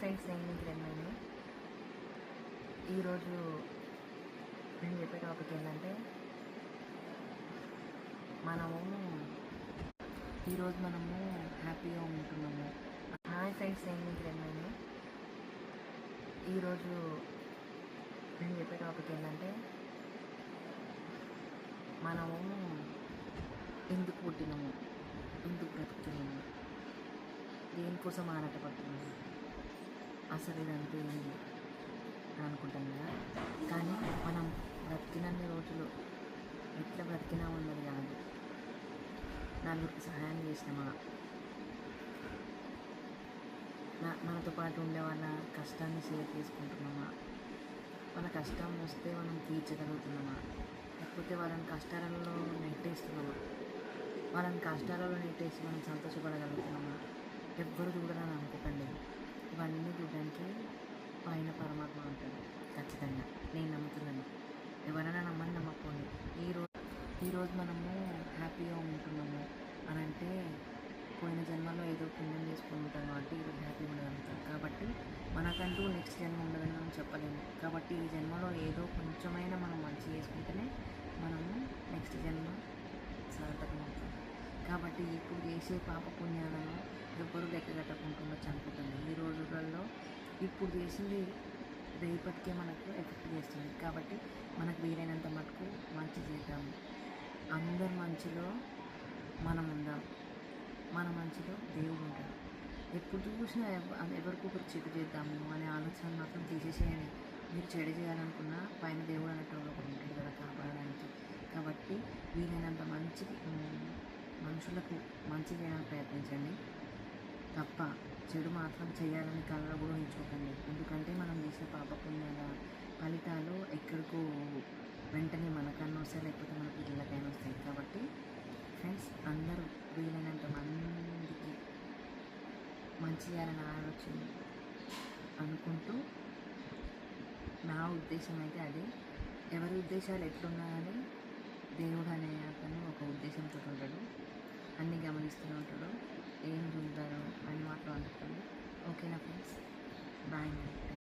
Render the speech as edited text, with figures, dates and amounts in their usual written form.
Friends, నేను మీకు రమ్మని. ఈరోజు నేను చెప్పే టాపిక్ ఏంటంటే ఈరోజు మనము హ్యాపీగా ఉంటున్నాము. హాయ్ ఫ్రెండ్స్, నేను మీకు రమ్మని. ఈరోజు నేను చెప్పే టాపిక్ ఏంటంటే మనము ఎందుకు పుట్టినాము, ఎందుకు బ్రతుకుతున్నాము, దేనికోసం ఆరాటపడుతున్నాము, అసలు ఇదంతా ఏంటి అనుకుంటాం కదా. కానీ మనం బ్రతికినన్ని రోజులు ఎట్లా బ్రతికినా ఉన్నది కాదు, నలుగురికి సహాయం చేసినామా, మనతో పాటు ఉండే వాళ్ళ కష్టాన్ని షేర్ చేసుకుంటున్నామా, వాళ్ళ కష్టం వస్తే మనం తీర్చగలుగుతున్నామా, లేకపోతే వాళ్ళని కష్టాలలో నెట్టేస్తున్నామా, వాళ్ళని కష్టాలలో నెట్టేసి మనం సంతోషపడగలుగుతున్నామా. ఎవ్వరు చూడాలని అనుకోకండి, ఇవన్నీ చూడడానికి పైన పరమాత్మ ఉంటాడు. ఖచ్చితంగా నేను నమ్ముతున్నాను. ఎవరైనా నమ్మని నమ్మకపోండి. ఈరోజు మనము హ్యాపీగా ఉంటున్నాము అని అంటే పోయిన జన్మలో ఏదో పుణ్యం చేసుకుని ఉంటాం కాబట్టి ఈరోజు హ్యాపీగా ఉండగలుగుతాం. కాబట్టి మనకంటూ నెక్స్ట్ జన్మ ఉండదని మనం చెప్పలేము. కాబట్టి ఈ జన్మలో ఏదో కొంచెమైనా మనం మంచి చేసుకుంటేనే మనము నెక్స్ట్ జన్మ సార్థకం అవుతాం. కాబట్టి ఇప్పుడు చేసే పాప పుణ్యాలను ఎవ్వరూ లెక్క కట్టకుంటుండొచ్చు అనుకుంటుంది. ఈ రోజులలో ఇప్పుడు చేసింది రేపటికే మనకు ఎఫెక్ట్ చేస్తుంది. కాబట్టి మనకు వీలైనంత మటుకు మంచి చేద్దాము. అందరి మంచిలో మనం ఉందాం, మన మంచిలో దేవుడు ఉంటాడు. ఎప్పుడు చూసినా ఎవరికొకరు చెడు చేద్దాము అనే ఆలోచన మాత్రం తీసేసేయండి. మీరు చెడు చేయాలనుకున్నా పైన దేవుడు అనేటోడు ఒకడు ఉంటాడు కదా కాపాడడానికి. కాబట్టి వీలైనంత మనుషులకు మంచి చేయడానికి ప్రయత్నించండి తప్ప చెడు మాత్రం చేయాలని కళ్ళలో కూడా ఉంచుకోకండి. ఎందుకంటే మనం చేసే పాపపుణ్యాల ఫలితాలు ఎక్కడికో వెంటనే మనకన్నా వస్తాయి, లేకపోతే మన పిల్లలకైనా వస్తాయి. కాబట్టి ఫ్రెండ్స్, అందరూ వీలైనంత మందికి మంచి చేయాలని ఆలోచన అనుకుంటూ, నా ఉద్దేశం అయితే అదే. ఎవరి ఉద్దేశాలు ఎట్లున్నా కానీ దేవుడు అనే అతను